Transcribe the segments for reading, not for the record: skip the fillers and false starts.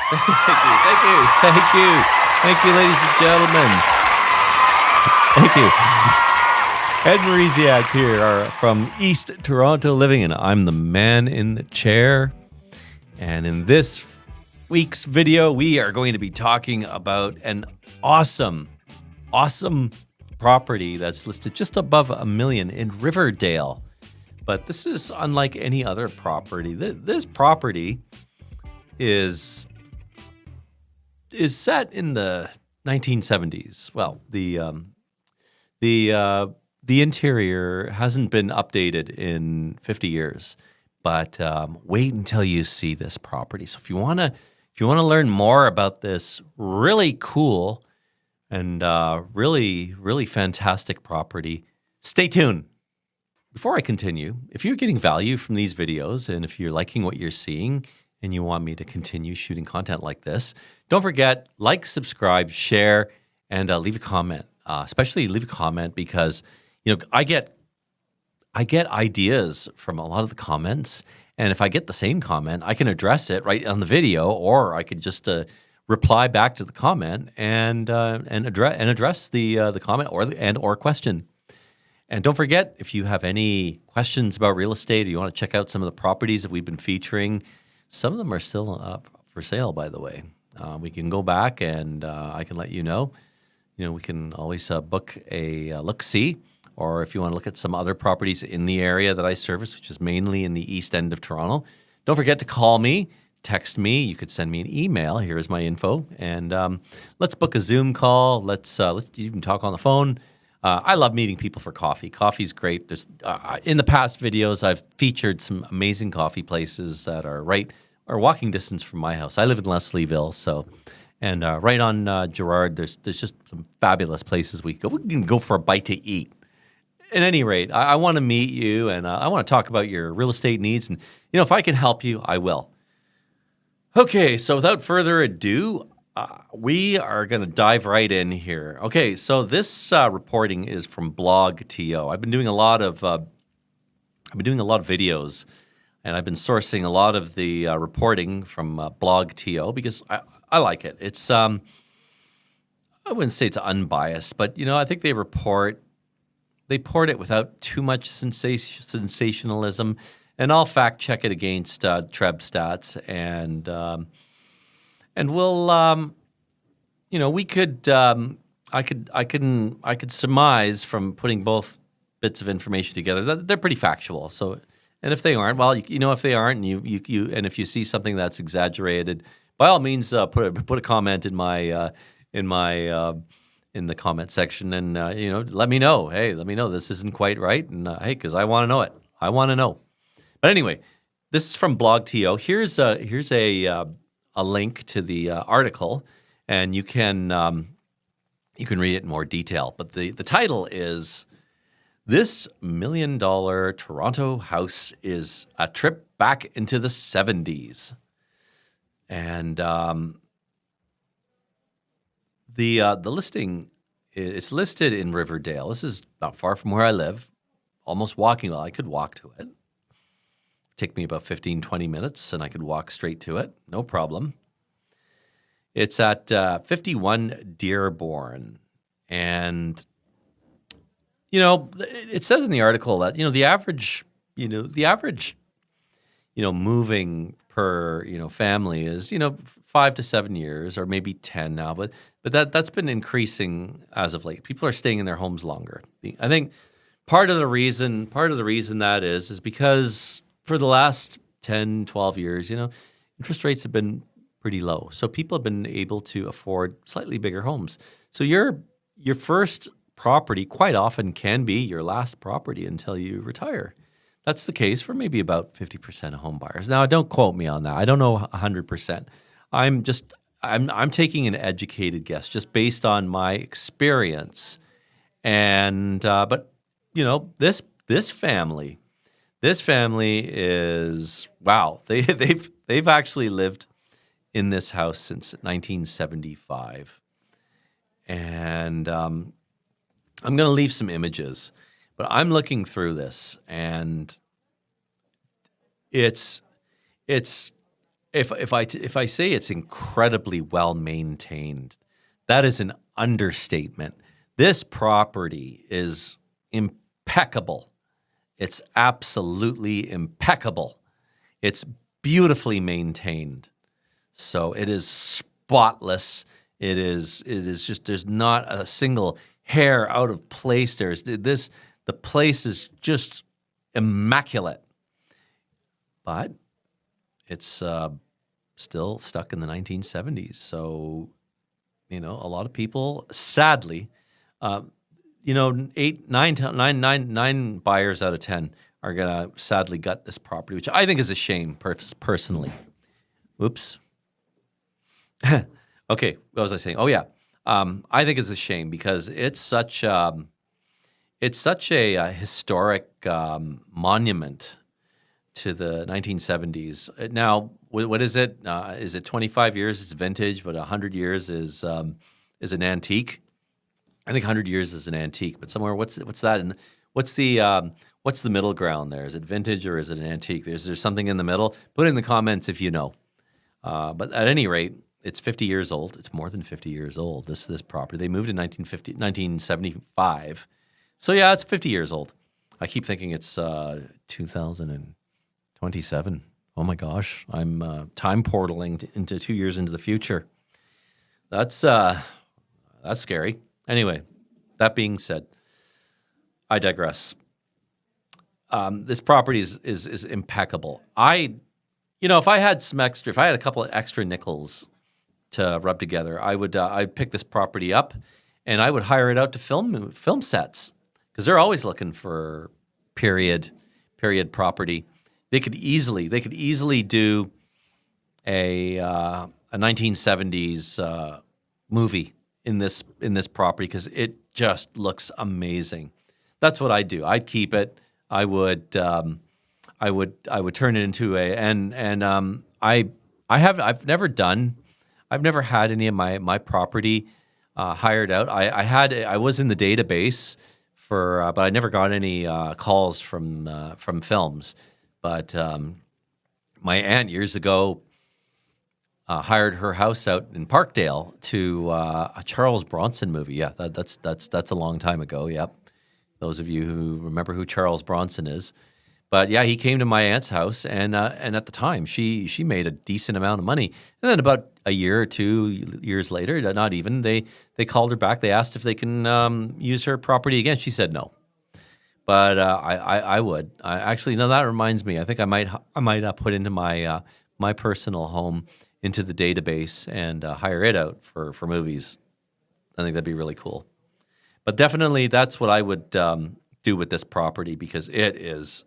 Thank you, ladies and gentlemen. Thank you. Ed Morysiak here from East Toronto Living, and I'm the man in the chair. And in this week's video, we are going to be talking about an awesome property that's listed just above $1 million in Riverdale. But this is unlike any other property. This property is set in the 1970s. Well, the interior hasn't been updated in 50 years, but wait until you see this property. So if you want to learn more about this really cool and really fantastic property, stay tuned. Before I continue, if you're getting value from these videos and if you're liking what you're seeing and you want me to continue shooting content like this, don't forget, like, subscribe, share, and leave a comment. Especially leave a comment because I get ideas from a lot of the comments, and if I get the same comment, I can address it right on the video, or I could just reply back to the comment and address the comment or question. And don't forget, if you have any questions about real estate or you want to check out some of the properties that we've been featuring, some of them are still up for sale, by the way. We can go back and I can let you know. We can always book a look-see, or if you want to look at some other properties in the area that I service, which is mainly in the east end of Toronto, don't forget to call me, text me. You could send me an email. Here's my info, and let's book a Zoom call. Let's even talk on the phone. I love meeting people for coffee. Coffee's great. There's in the past videos, I've featured some amazing coffee places that are walking distance from my house. I live in Leslieville, so. And right on Gerrard, there's just some fabulous places we can go for a bite to eat. At any rate, I want to meet you, and I want to talk about your real estate needs. And, if I can help you, I will. Okay, so without further ado, we are going to dive right in here. Okay, so this reporting is from Blog TO. I've been doing a lot of videos, and I've been sourcing a lot of the reporting from Blog TO because I like it. It's I wouldn't say it's unbiased, but I think they report it without too much sensationalism, and I'll fact check it against Treb stats, and we'll we could I could surmise from putting both bits of information together that they're pretty factual. So, and if they aren't, well, if they aren't, and you and if you see something that's exaggerated, by all means, put a comment in the comment section, and let me know. Hey, let me know this isn't quite right, and hey, because I want to know it. I want to know. But anyway, this is from Blog TO. Here's a link to the article, and you can read it in more detail. But the title is, "This $1 million Toronto house is a trip back into the 70s." And the listing is listed in Riverdale. This is not far from where I live, almost walking. Well, I could walk to it. Take me about 15, 20 minutes, and I could walk straight to it. No problem. It's at 51 Dearborn. And, it says in the article that, the average moving per, family is, 5 to 7 years, or maybe 10 now, but that's been increasing as of late. People are staying in their homes longer. I think part of the reason that is because for the last 10, 12 years, interest rates have been pretty low. So people have been able to afford slightly bigger homes. So your first property quite often can be your last property until you retire. That's the case for maybe about 50% of home buyers. Now, don't quote me on that. I don't know 100%. I'm taking an educated guess just based on my experience. And but this family is, wow. They've actually lived in this house since 1975. And I'm going to leave some images, but I'm looking through this, and it's if I say it's incredibly well maintained, that is an understatement. This property is impeccable. It's absolutely impeccable. It's beautifully maintained. So it is spotless. It is just, there's not a single hair out of place. The place is just immaculate. But it's still stuck in the 1970s. So, a lot of people, sadly, nine buyers out of 10 are going to sadly gut this property, which I think is a shame personally. Oops. Okay, what was I saying? Oh yeah, I think it's a shame because it's such a historic monument to the 1970s. Now, what is it? Is it 25 years? It's vintage, but 100 years is an antique. I think 100 years is an antique, but somewhere what's that? And what's the middle ground there? Is it vintage or is it an antique? Is there something in the middle? Put it in the comments if you know. But at any rate, it's 50 years old. It's more than 50 years old, this property. They moved in 1975. So yeah, it's 50 years old. I keep thinking it's 2027. Oh my gosh, I'm time portaling into 2 years into the future. That's scary. Anyway, that being said, I digress. This property is impeccable. If I had if I had a couple of extra nickels to rub together, I'd pick this property up, and I would hire it out to film sets because they're always looking for period property. They could easily do a 1970s movie in this property because it just looks amazing. That's what I'd do. I'd keep it. I would turn it into I've never had any of my property hired out. I was in the database but I never got any calls from films. But my aunt years ago hired her house out in Parkdale to a Charles Bronson movie. Yeah, that's a long time ago. Yep, those of you who remember who Charles Bronson is. But yeah, he came to my aunt's house, and at the time, she made a decent amount of money. And then about a year or 2 years later, not even, they called her back. They asked if they can use her property again. She said no. But I would. Actually, no, that reminds me. I think I might put into my my personal home into the database and hire it out for movies. I think that'd be really cool. But definitely, that's what I would do with this property because it is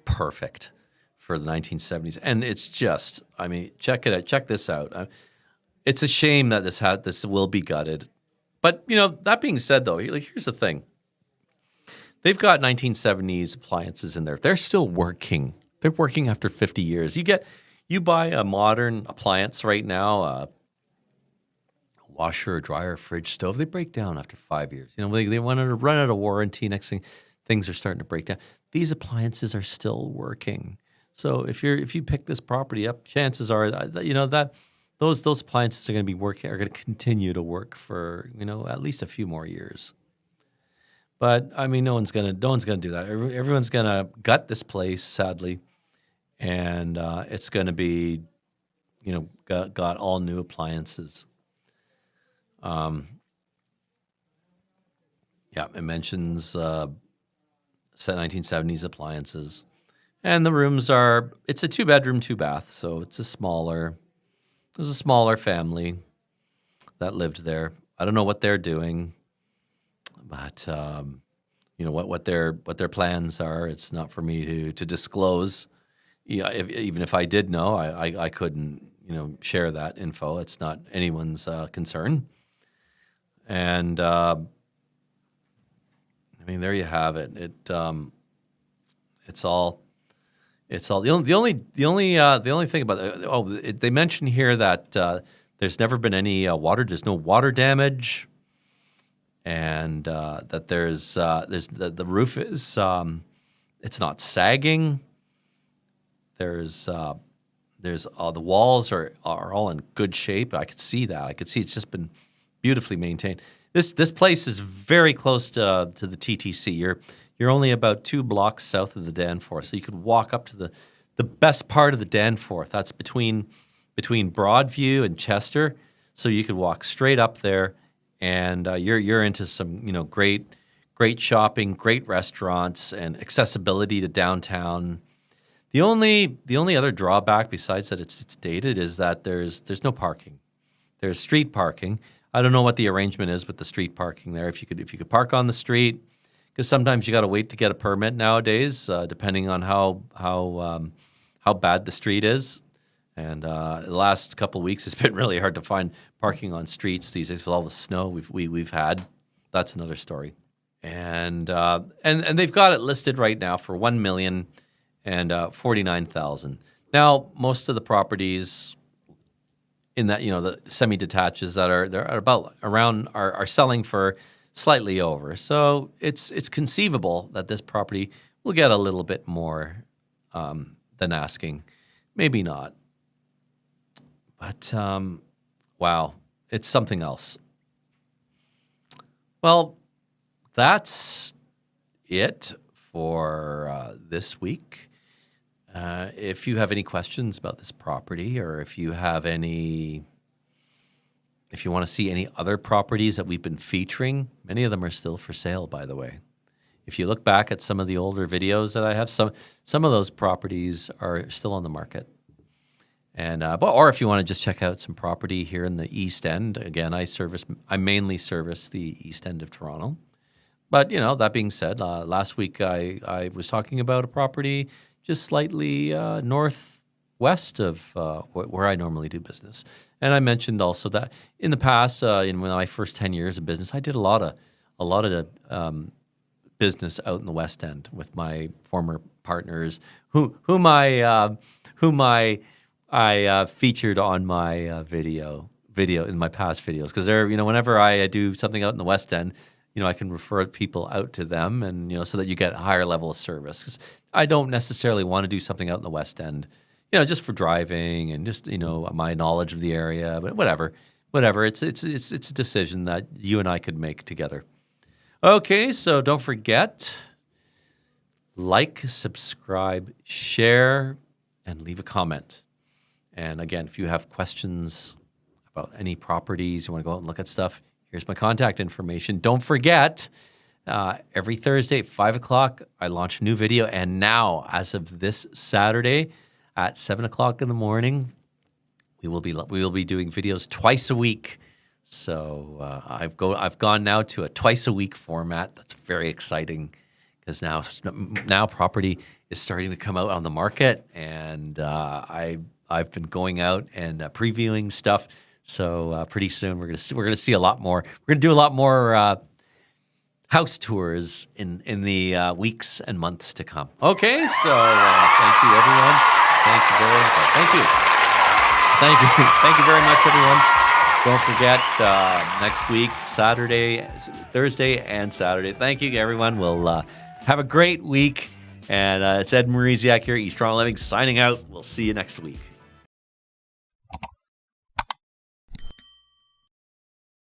perfect for the 1970s, and it's just. I mean, check this out. It's a shame that this will be gutted. But, that being said, though, here's the thing. They've got 1970s appliances in there. They're still working. They're working after 50 years. You buy a modern appliance right now, a washer, dryer, fridge, stove, they break down after 5 years. They want to run out of warranty. Next thing, things are starting to break down. These appliances are still working. So if you pick this property up, chances are that those appliances are going to continue to work for at least a few more years. But I mean, no one's gonna do that. Everyone's gonna gut this place, sadly, and it's going to be got all new appliances. Yeah, it mentions set 1970s appliances, and the rooms it's a 2-bedroom, 2-bath, so it's a smaller. There's a smaller family that lived there. I don't know what they're doing, but what their plans are. It's not for me to disclose. Yeah, even if I did know, I couldn't share that info. It's not anyone's concern. And I mean, there you have it. It's all. The only thing about it. They mention here that there's never been any water. There's no water damage, and that there's the roof is it's not sagging. There's the walls are all in good shape. I could see that. I could see it's just been beautifully maintained. This place is very close to the TTC. You're only about 2 blocks south of the Danforth, so you could walk up to the best part of the Danforth. That's between Broadview and Chester. So you could walk straight up there, and you're into some great shopping, great restaurants, and accessibility to downtown. The only other drawback besides that it's dated is that there's no parking. There's street parking. I don't know what the arrangement is with the street parking there. If you could park on the street, because sometimes you got to wait to get a permit nowadays, depending on how bad the street is. And the last couple of weeks, it's been really hard to find parking on streets these days with all the snow we've had. That's another story. And they've got it listed right now for $1,049,000. Now, most of the properties in that the semi-detaches that are selling for slightly over. So it's conceivable that this property will get a little bit more than asking. Maybe not. But, wow, it's something else. Well, that's it for this week. If you have any questions about this property, or if you want to see any other properties that we've been featuring, many of them are still for sale, by the way. If you look back at some of the older videos that I have, some of those properties are still on the market. And or if you want to just check out some property here in the East End, again, I mainly service the East End of Toronto. But that being said, last week I was talking about a property just slightly northwest of where I normally do business, and I mentioned also that in the past, in my first 10 years of business, I did a lot of business out in the West End with my former partners, whom I featured on my video in my past videos, because they're whenever I do something out in the West End, I can refer people out to them, and so that you get a higher level of service. Because I don't necessarily want to do something out in the West End, just for driving and just my knowledge of the area. But whatever, it's a decision that you and I could make together. Okay, so don't forget, like, subscribe, share, and leave a comment. And again, if you have questions about any properties, you want to go out and look at stuff, here's my contact information. Don't forget, every Thursday at 5 o'clock, I launch a new video. And now, as of this Saturday at 7 o'clock in the morning, we will be doing videos twice a week. So I've gone now to a twice a week format. That's very exciting, because now property is starting to come out on the market, and I've been going out and previewing stuff. So pretty soon we're gonna see a lot more. We're gonna do a lot more house tours in the weeks and months to come. Okay, so thank you, everyone. Thank you very much, everyone. Don't forget, next week, Thursday and Saturday. Thank you, everyone. We'll have a great week. And it's Ed Morysiak here, East Toronto Living, signing out. We'll see you next week.